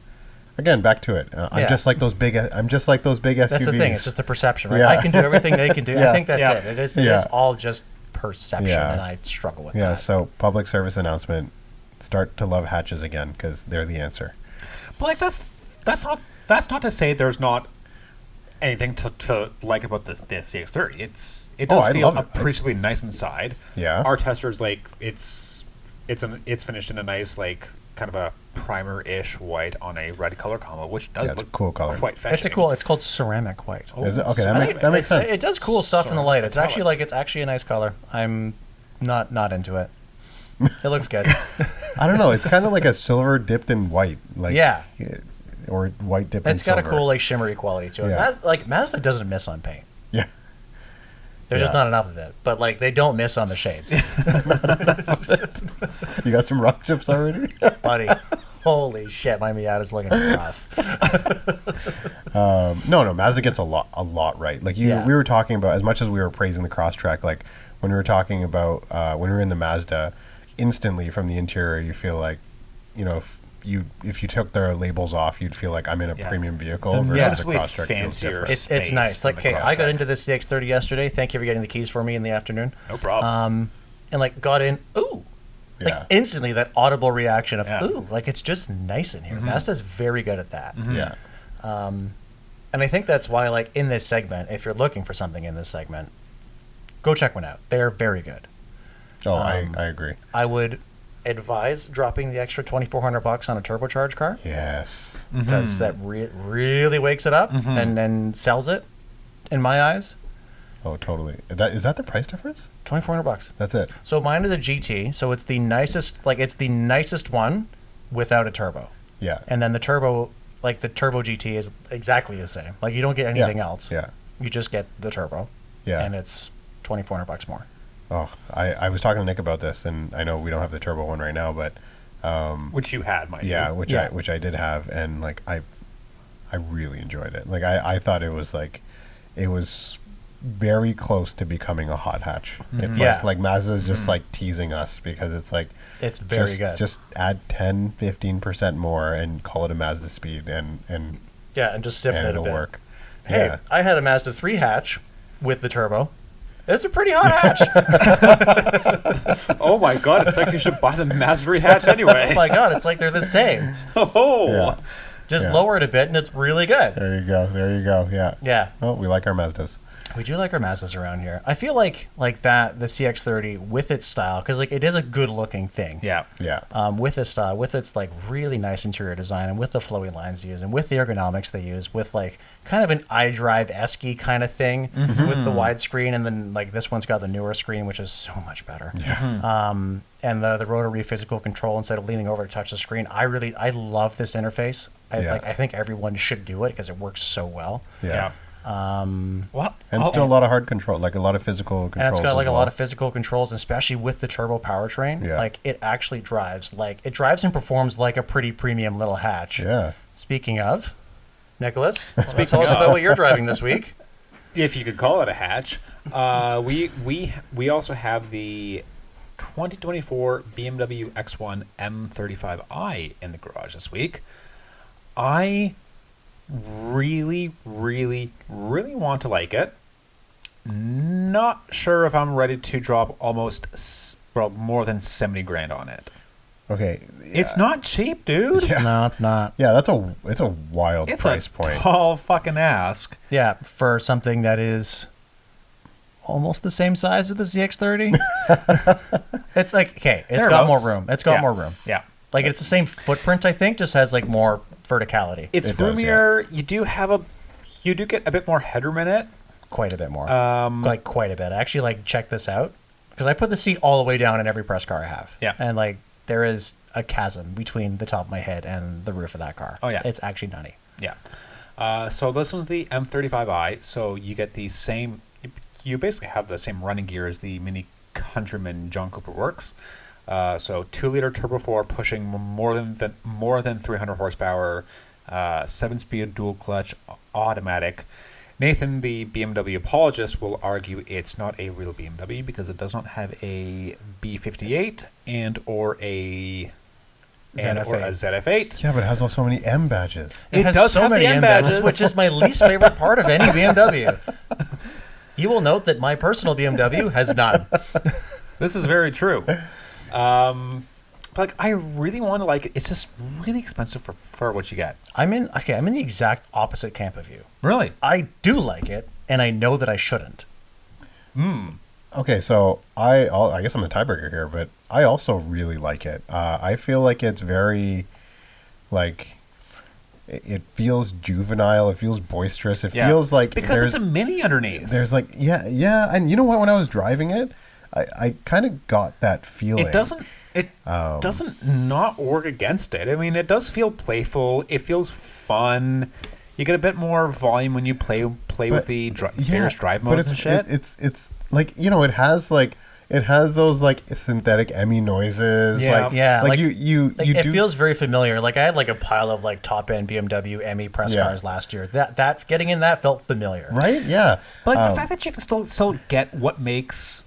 Again, back to it. I'm just like those big SUVs. That's the thing. It's just the perception, right? Yeah. I can do everything they can do. Yeah. I think that's it. It is all just perception, and I struggle with that. Yeah, so public service announcement, start to love hatches again, because they're the answer. But, like, that's not to say there's not anything to like about the CX-30. It does feel appreciably nice inside. Yeah. Our testers like it's finished in a nice like kind of a primer-ish white on a red color combo, which does look cool color. Quite fetching. It's called ceramic white. Oh, is it? Okay, that makes sense. It does cool stuff in the light. It's actually a nice color. I'm not into it. It looks good. I don't know. It's kind of like a silver dipped in white. Like or white dipped in silver. It's got a cool like shimmery quality to it. Yeah. Mazda doesn't miss on paint. Yeah. There's just not enough of it. But like they don't miss on the shades. You got some rock chips already? Buddy. Holy shit, my Miata's looking rough. No, Mazda gets a lot right. Like we were talking about, as much as we were praising the Crosstrek, like when we were talking about when we were in the Mazda, instantly from the interior you feel like, you know, if you took their labels off, you'd feel like I'm in a premium vehicle versus the Crosstrek. Fancier. It's nice. Like, okay, I got into this CX-30 yesterday. Thank you for getting the keys for me in the afternoon. No problem. And like got in. Ooh. Like instantly that audible reaction of ooh, like it's just nice in here. Mm-hmm. Mazda's very good at that. Mm-hmm. Yeah. And I think that's why, like in this segment, if you're looking for something in this segment, go check one out. They're very good. Oh, I agree. I would advise dropping the extra $2,400 on a turbocharged car. Yes. Because that really wakes it up and then sells it, in my eyes. Oh, totally. Is that the price difference? $2,400. That's it. So mine is a GT, so it's the nicest one without a turbo. Yeah. And then the turbo GT is exactly the same. Like you don't get anything else. Yeah. You just get the turbo. Yeah. And it's $2,400 more. Oh, I was talking to Nick about this, and I know we don't have the turbo one right now, but which you had, mind you. Yeah, which I did have, and like I really enjoyed it. Like I thought it was very close to becoming a hot hatch. Mm-hmm. It's like Mazda's just like teasing us because it's like it's very good. Just add 10-15% more and call it a Mazda speed and just stiffen it a bit. It'll work. Hey, I had a Mazda 3 hatch with the turbo. It's a pretty hot hatch. Oh my god, it's like you should buy the Mazda 3 hatch anyway. Oh my god, it's like they're the same. Oh. Yeah. Just lower it a bit and it's really good. There you go. Yeah. Yeah. Oh, we like our Mazdas. We do like our Mazdas around here. I feel like that the CX-30 with its style, because like it is a good looking thing. Yeah. With its style, with its like really nice interior design, and with the flowy lines they use, and with the ergonomics they use, with like kind of an iDrive-esque kind of thing, with the widescreen, and then like this one's got the newer screen, which is so much better. Yeah. And the rotary physical control instead of leaning over to touch the screen. I love this interface. I think everyone should do it because it works so well. Yeah. And still a lot of hard control, like a lot of physical controls. And it's got like a lot of physical controls, especially with the turbo powertrain. Yeah. Like it actually drives and performs like a pretty premium little hatch. Yeah. Speaking of, Nicholas, tell us about what you're driving this week. If you could call it a hatch, we also have the 2024 BMW X1 M35i in the garage this week. I really, really, really want to like it. Not sure if I'm ready to drop almost well, more than 70 grand on it. Okay. Yeah. It's not cheap, dude. Yeah. No, it's not. Yeah, it's a wild price point. It's a tall fucking ask. Yeah, for something that is almost the same size as the ZX30. It's like, okay, it's got more room. It's got more room. Yeah. Like, it's the same footprint, I think, just has like more verticality. It's roomier. You do get a bit more headroom in it. Quite a bit more. Like, quite a bit. Actually, like, check this out. Because I put the seat all the way down in every press car I have. Yeah. And, like, there is a chasm between the top of my head and the roof of that car. Oh, yeah. It's actually nutty. Yeah. So this one's the M35i. So you get the same... You basically have the same running gear as the Mini Countryman John Cooper Works. So 2-liter turbo 4 pushing more than 300 horsepower, 7-speed dual clutch automatic. Nathan, the BMW apologist, will argue it's not a real BMW because it does not have a B58 or a ZF8. Yeah, but it has also many M badges. It has so many M badges, which is my least favorite part of any BMW. You will note that my personal BMW has none. This is very true. But like, I really want to like it. It's just really expensive for what you get. I'm in the exact opposite camp of you. Really? I do like it, and I know that I shouldn't. Okay, so I guess I'm a tiebreaker here, but I also really like it. I feel like it's very, like, it feels juvenile. It feels boisterous. It feels like because it's a Mini underneath. There's like yeah, and you know what? When I was driving it, I kind of got that feeling. It doesn't not work against it. I mean, it does feel playful. It feels fun. You get a bit more volume when you play with the various drive modes and shit. It's like, you know, it has those like synthetic EMI noises. It feels very familiar. Like, I had like a pile of like top end BMW EMI press cars last year. That getting in that felt familiar, right? Yeah, but the fact that you can still get what makes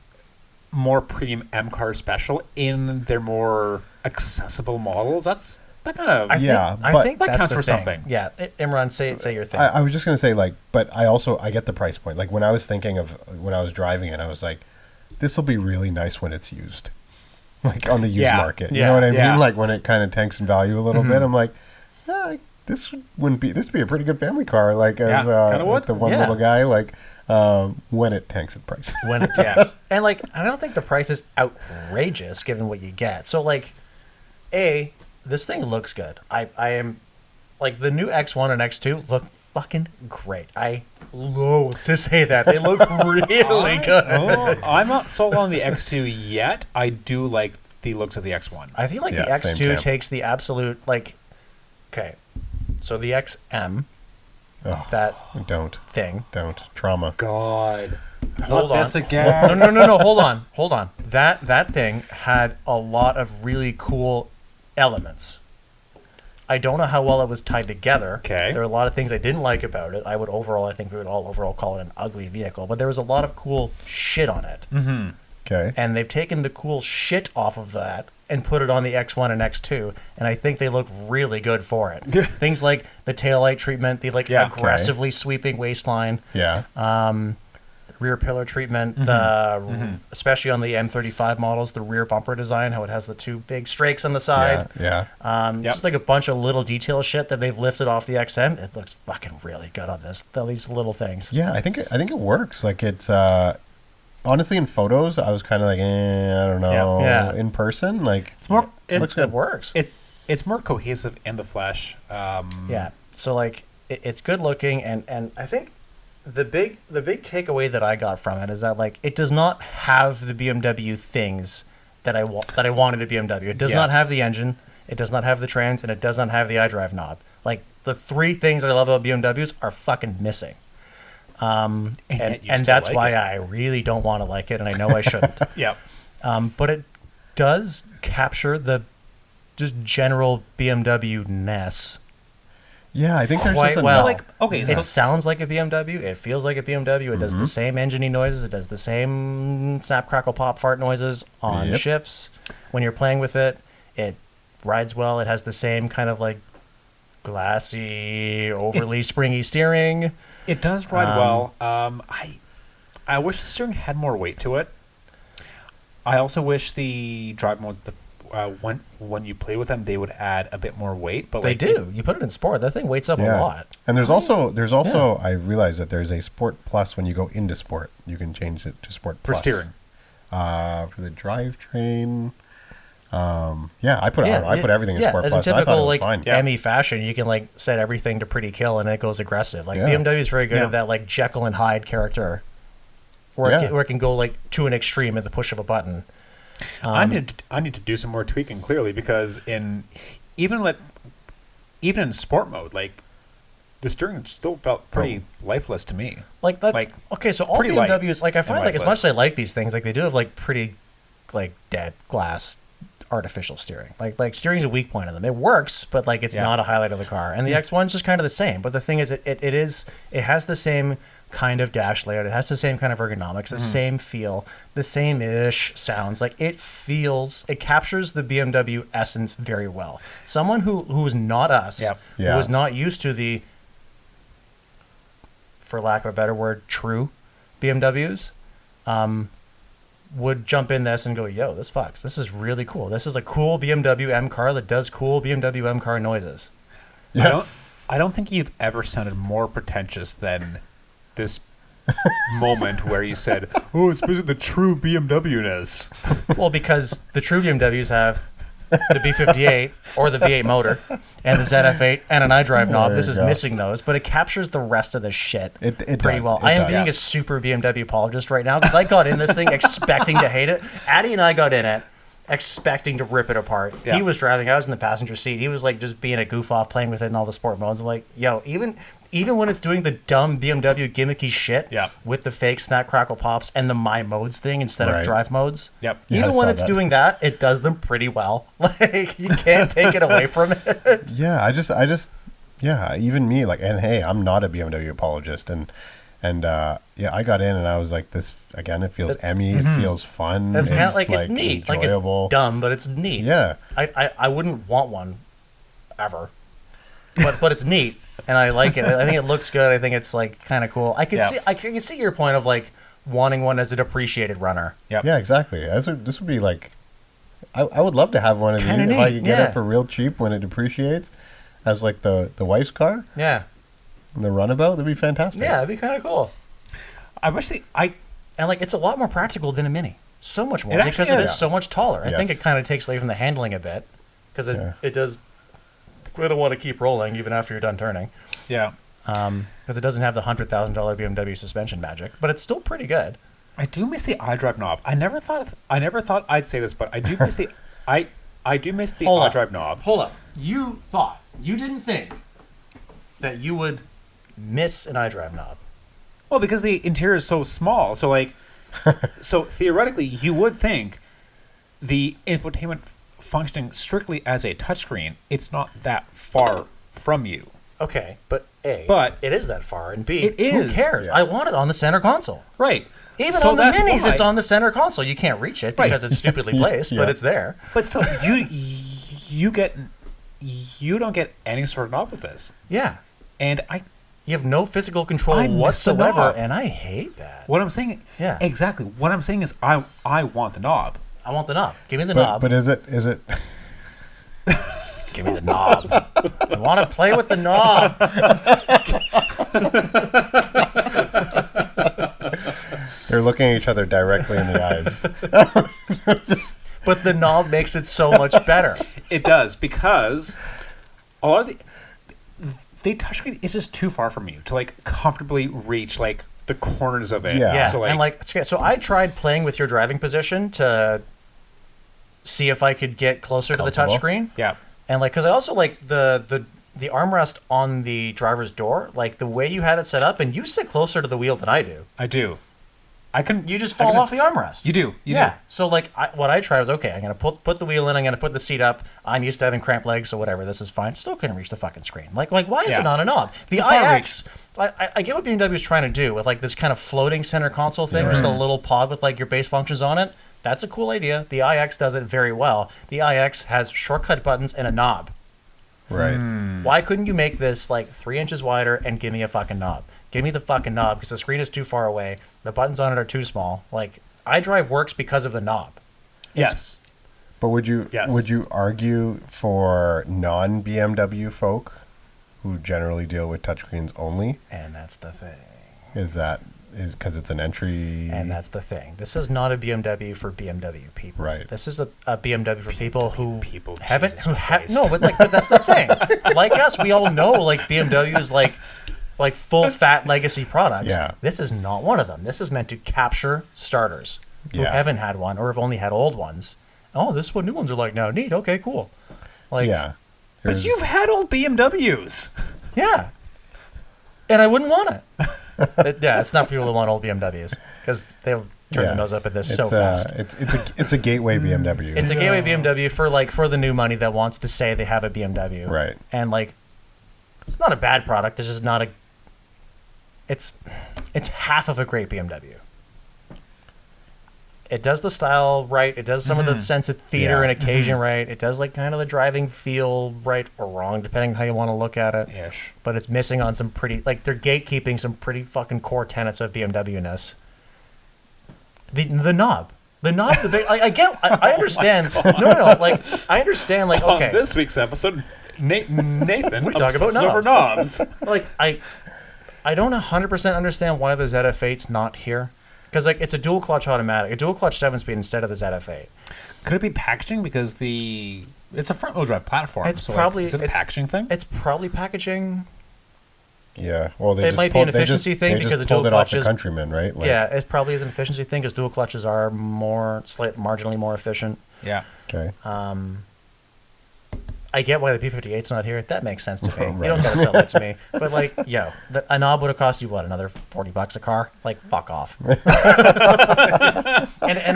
more premium M cars special in their more accessible models, that kind of I think that counts for something. Yeah, Imran, say your thing. I was just gonna say, like, but I get the price point. Like, when I was thinking of when I was driving it, I was like, this will be really nice when it's used, like on the used market. You know what I mean? Like, when it kind of tanks in value a little bit, I'm like, this would be a pretty good family car. Like, as like the one little guy, like. When it tanks in price. And like, I don't think the price is outrageous given what you get. So like, this thing looks good. I am like, the new X1 and X2 look fucking great. I loathe to say that. They look really good. I'm not sold on the X2 yet. I do like the looks of the X1. I feel like the X2 takes the absolute, like, okay, so the XM, don't trauma. God, hold on. This again? No. Hold on. That thing had a lot of really cool elements. I don't know how well it was tied together. Okay. There are a lot of things I didn't like about it. I think we would all overall call it an ugly vehicle, but there was a lot of cool shit on it. Mm-hmm. Okay. And they've taken the cool shit off of that and put it on the X1 and X2, and I think they look really good for it. Things like the taillight treatment, the aggressively sweeping waistline. Yeah. Rear pillar treatment, especially on the M35 models, the rear bumper design, how it has the two big strakes on the side. Just like a bunch of little detail shit that they've lifted off the XM. It looks fucking really good on these little things. Yeah, I think it works. Like, it's honestly, in photos, I was kind of like, I don't know. Yeah. In person, like, it's more. It looks good. It works. It's more cohesive in the flesh. So like, it's good looking, and I think the big takeaway that I got from it is that, like, it does not have the BMW things that I wanted a BMW. It does not have the engine, it does not have the trans, and it does not have the iDrive knob. Like, the three things I love about BMWs are fucking missing. And that's why I really don't want to like it, and I know I shouldn't. But it does capture the just general BMW-ness. Yeah, I think there's quite just well. It sounds like a BMW. It feels like a BMW. It does the same engine-y noises. It does the same snap, crackle, pop, fart noises on shifts. When you're playing with it, it rides well. It has the same kind of like glassy, overly springy steering. It does ride well. I wish the steering had more weight to it. I also wish the drive modes, when you play with them, they would add a bit more weight. But they do. You put it in sport, that thing weights up a lot. And there's also I realize that there's a Sport Plus when you go into sport. You can change it to Sport Plus. For steering. For the drivetrain. I put everything in Sport Plus. In typical, I thought it was fine. ME fashion, you can like set everything to pretty kill and it goes aggressive. Like BMW is very good at that like Jekyll and Hyde character, where it can go like to an extreme at the push of a button. I need to do some more tweaking, clearly, because even in sport mode, like the steering still felt pretty lifeless to me. Like that. Like, okay, so all BMWs, like I find like as much as I like these things, like they do have like pretty like dead glass artificial steering. Like steering's a weak point of them. It works, but like it's not a highlight of the car. And the X1's just kind of the same. But the thing is, it has the same kind of dash layout. It has the same kind of ergonomics, the same feel, the same-ish sounds. Like it captures the BMW essence very well. Someone who is not us, who is not used to the, for lack of a better word, true BMWs, would jump in this and go, yo, this fucks. This is really cool. This is a cool BMW M car that does cool BMW M car noises. Yeah. I don't think you've ever sounded more pretentious than this moment where you said, oh, it's basically the true BMW-ness. Well, because the true BMWs have the B58 or the V8 motor and the ZF8 and an iDrive knob. This is missing those, but it captures the rest of the shit pretty well. I am being a super BMW apologist right now because I got in this thing expecting to hate it. Addy and I got in it expecting to rip it apart. Yeah. He was driving. I was in the passenger seat. He was like just being a goof off, playing with it in all the sport modes. I'm like, yo, even when it's doing the dumb BMW gimmicky shit with the fake snap, crackle, pops and the my modes thing instead of drive modes. Yep. Even when it's doing that, it does them pretty well. Like you can't take it away from it. Yeah, I just even me, like, and hey, I'm not a BMW apologist, and I got in and I was like, this again, it feels Emmy, it feels fun. It's kind of like it's neat, enjoyable. Like it's dumb, but it's neat. Yeah, I wouldn't want one ever, but it's neat and I like it. I think it looks good. I think it's like kind of cool. I can see your point of like wanting one as a depreciated runner. Yeah, exactly. This would be like, I would love to have one of these if I could get it for real cheap when it depreciates, as like the wife's car. Yeah. The runabout, that'd be fantastic. Yeah, it'd be kind of cool. I wish and like it's a lot more practical than a Mini. So much more because it is so much taller. I think it kind of takes away from the handling a bit because it does. I don't want to keep rolling even after you're done turning. Yeah. Because it doesn't have the $100,000 BMW suspension magic, but it's still pretty good. I do miss the iDrive knob. I never thought I'd say this, but I do miss the I do miss the iDrive knob. Hold up. You didn't think that you would miss an iDrive knob. Well, because the interior is so small. So like so theoretically you would think the infotainment functioning strictly as a touchscreen, it's not that far from you. Okay, but but it is that far, and B, it is. Who cares? Yeah. I want it on the center console. Right. Even on the Minis, it's on the center console. You can't reach it because it's stupidly placed, but it's there. But still, you don't get any sort of knob with this. Yeah. And you have no physical control whatsoever, and I hate that. What I'm saying, exactly. What I'm saying is, I want the knob. I want the knob. Give me the knob. But is it? Give me the knob. I want to play with the knob. They're looking at each other directly in the eyes. But the knob makes it so much better. It does, because a lot of the touchscreen is just too far from you to like comfortably reach like the corners of it. Yeah. So I tried playing with your driving position to see if I could get closer to the touchscreen. Yeah. And like, because I also like the armrest on the driver's door, like the way you had it set up, and you sit closer to the wheel than I do. I do. You just fall off the armrest. You do. You do. So like, what I tried was, okay, I'm gonna put the wheel in. I'm gonna put the seat up. I'm used to having cramped legs, so whatever. This is fine. Still couldn't reach the fucking screen. Like why is it not a knob? The iX. I get what BMW is trying to do with like this kind of floating center console thing, just a little pod with like your base functions on it. That's a cool idea. The iX does it very well. The iX has shortcut buttons and a knob. Right. Why couldn't you make this like 3 inches wider and give me a fucking knob? Give me the fucking knob because the screen is too far away. The buttons on it are too small. Like, iDrive works because of the knob. Yes. But would you argue for non-BMW folk who generally deal with touchscreens only? And that's the thing. Is because it's an entry? And that's the thing. This is not a BMW for BMW people. Right. This is a BMW for people who haven't, Jesus who have Christ. no, but that's the thing. Like us, we all know like BMW is like full fat legacy products. Yeah. This is not one of them. This is meant to capture starters who haven't had one or have only had old ones. Oh, this is what new ones are like now. Neat. Okay, cool. Like, yeah. But you've had old BMWs. Yeah. And I wouldn't want it. It's not for people that want old BMWs because they'll turn their nose up at this so fast. It's a gateway BMW. It's a gateway BMW for the new money that wants to say they have a BMW. Right. And like, it's not a bad product. It's just not a. It's half of a great BMW. It does the style right. It does some of the sense of theater and occasion right. It does like kind of the driving feel right or wrong, depending on how you want to look at it. Ish. But it's missing on some pretty, like they're gatekeeping some pretty fucking core tenets of BMW-ness. The knob. The knob, the big, I understand. No, like, I understand, like, okay. On this week's episode, Nathan we talk about obsesses over knobs. knobs. Like, I don't 100% understand why the ZF8's not here. Because like it's a dual clutch automatic, a dual clutch 7-speed instead of the ZF8. Could it be packaging because it's a front wheel drive platform? It's so probably is it a packaging thing? It's probably packaging. Yeah, well, it might be an efficiency thing because the dual clutch is Countryman, right? Like, yeah, it probably is an efficiency thing because dual clutches are marginally more efficient. Yeah. Okay. I get why the P58's not here. That makes sense to me. Right. You don't gotta sell that to me. But like, a knob would have cost you what, another $40 a car? Like, fuck off. and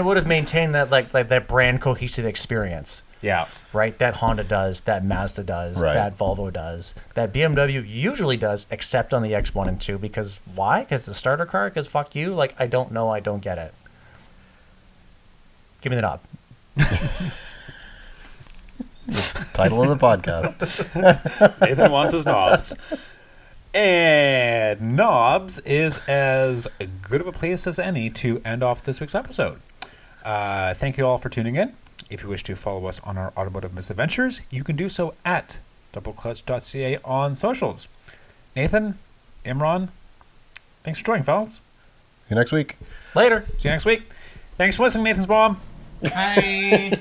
it would have maintained that like that brand cohesive experience. Yeah. Right? That Honda does, that Mazda does, that Volvo does, that BMW usually does, except on the X1 and 2. Because why? Because the starter car? Because fuck you? Like, I don't know. I don't get it. Give me the knob. Title of the podcast. Nathan wants his knobs. And knobs is as good of a place as any to end off this week's episode. Thank you all for tuning in. If you wish to follow us on our automotive misadventures, you can do so at doubleclutch.ca on socials. Nathan, Imran, thanks for joining, fellas. See you next week. Later. See you next week. Thanks for listening, Nathan's Mom. Bye.